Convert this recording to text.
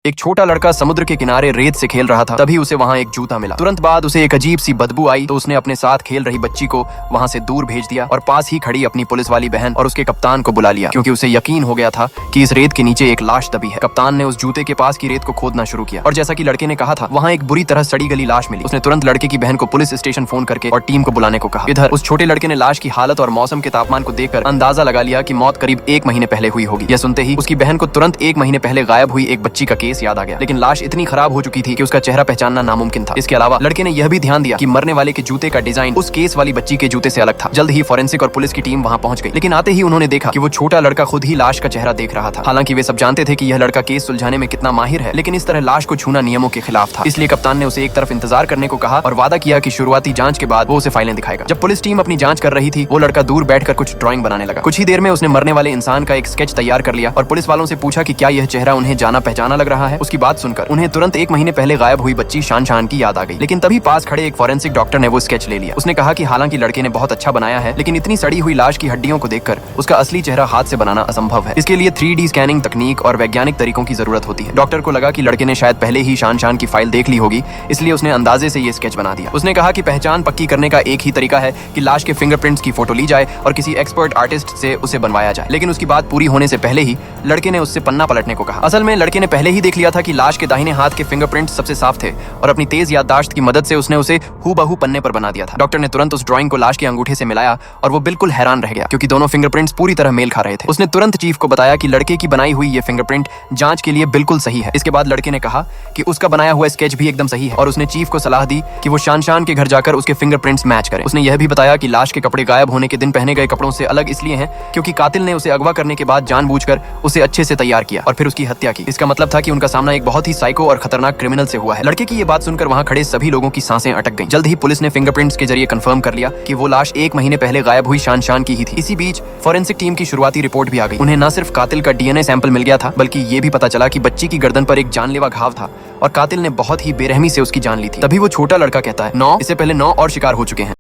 एक छोटा लड़का समुद्र के किनारे रेत से खेल रहा था। तभी उसे वहाँ एक जूता मिला। तुरंत बाद उसे एक अजीब सी बदबू आई तो उसने अपने साथ खेल रही बच्ची को वहाँ से दूर भेज दिया और पास ही खड़ी अपनी पुलिस वाली बहन और उसके कप्तान को बुला लिया, क्योंकि उसे यकीन हो गया था कि इस रेत के नीचे एक लाश दबी है। कप्तान ने उस जूते के पास की रेत को खोदना शुरू किया और जैसा कि लड़के ने कहा था, वहाँ एक बुरी तरह सड़ी गली लाश मिली। उसने तुरंत लड़के की बहन को पुलिस स्टेशन फोन करके और टीम को बुलाने को कहा। इधर उस छोटे लड़के ने लाश की हालत और मौसम के तापमान को देखकर अंदाजा लगा लिया कि मौत करीब 1 महीने पहले हुई होगी। यह सुनते ही उसकी बहन को तुरंत 1 महीने पहले गायब हुई एक बच्ची का केस याद आ गया, लेकिन लाश इतनी खराब हो चुकी थी कि उसका चेहरा पहचानना नामुमकिन था। इसके अलावा लड़के ने यह भी ध्यान दिया कि मरने वाले के जूते का डिजाइन उस केस वाली बच्ची के जूते से अलग था। जल्द ही फोरेंसिक और पुलिस की टीम वहां पहुंच गई, लेकिन आते ही उन्होंने देखा कि वो छोटा लड़का खुद ही लाश का चेहरा देख रहा था। हालांकि वे सब जानते थे कि यह लड़का केस सुलझाने में कितना माहिर है, लेकिन इस तरह लाश को छूना नियमों के खिलाफ था। इसलिए कप्तान ने उसे एक तरफ इंतजार करने को कहा और वादा किया कि शुरुआती जांच के बाद वो उसे फाइलें दिखाएगा। जब पुलिस टीम अपनी जांच कर रही थी, वो लड़का दूर बैठकर कुछ ड्राइंग बनाने लगा। कुछ ही देर में उसने मरने वाले इंसान का एक स्केच तैयार कर लिया और पुलिस वालों से पूछा कि क्या यह चेहरा उन्हें जाना पहचाना लग रहा है। उसकी बात सुनकर उन्हें तुरंत 1 महीने पहले गायब हुई बच्ची शान की याद आ गई। लेकिन तभी पास खड़े एक फोरेंसिक डॉक्टर ने वो स्केच ले लिया। उसने कहा कि हालांकि लड़के ने बहुत अच्छा बनाया है, लेकिन इतनी सड़ी हुई लाश की हड्डियों को देखकर उसका असली चेहरा हाथ से बनाना असंभव है। इसके लिए 3D स्कैनिंग तकनीक और वैज्ञानिक तरीकों की जरूरत होती है। डॉक्टर को लगा कि लड़के ने शायद पहले ही शान की फाइल देख ली होगी, इसलिए उसने अंदाजे से ये स्केच बना दिया। उसने कहा कि पहचान पक्की करने का एक ही तरीका है कि लाश के फिंगरप्रिंट्स की फोटो ली जाए और किसी एक्सपर्ट आर्टिस्ट से उसे बनवाया जाए। लेकिन उसकी बात पूरी होने से पहले ही लड़के ने उससे पन्ना पलटने को कहा। असल में लड़के ने पहले ही देख लिया था कि लाश के दाहिने हाथ के फिंगरप्रिंट्स सबसे साफ थे और अपनी तेज याददाश्त की मदद से उसने उसे हूबहू पन्ने पर बना दिया था। डॉक्टर ने तुरंत उस ड्राइंग को लाश के अंगूठे से मिलाया और वो बिल्कुल हैरान रह गया, क्योंकि दोनों फिंगरप्रिंट्स पूरी तरह मेल खा रहे थे। उसने तुरंत चीफ को बताया कि लड़के की बनाई हुई ये फिंगरप्रिंट जांच के लिए बिल्कुल सही है। इसके बाद लड़के ने कहा कि उसका बनाया हुआ स्केच भी एकदम सही है और उसने चीफ को सलाह दी कि वो शान के घर जाकर उसके फिंगरप्रिंट्स मैच करें। उसने यह भी बताया कि लाश के कपड़े गायब होने के दिन पहने गए कपड़ों से अलग इसलिए हैं क्योंकि कातिल ने उसे अगवा करने के बाद जानबूझकर उसे अच्छे से तैयार किया और फिर उसकी हत्या की। इसका मतलब था कि उनका सामना एक बहुत ही साइको और खतरनाक क्रिमिनल से हुआ है। लड़के की ये बात सुनकर वहां खड़े सभी लोगों की सांसें अटक गईं। जल्द ही पुलिस ने फिंगरप्रिंट्स के जरिए कंफर्म कर लिया कि वो लाश 1 महीने पहले गायब हुई शान की ही थी। इसी बीच फोरेंसिक टीम की शुरुआती रिपोर्ट भी आ गई। उन्हें न सिर्फ कातिल का DNA सैंपल मिल गया था, बल्कि ये भी पता चला कि बच्ची की गर्दन पर एक जानलेवा घाव था और कातिल ने बहुत ही बेरहमी से उसकी जान ली थी। तभी वो छोटा लड़का कहता है, 9 इससे पहले 9 और शिकार हो चुके हैं।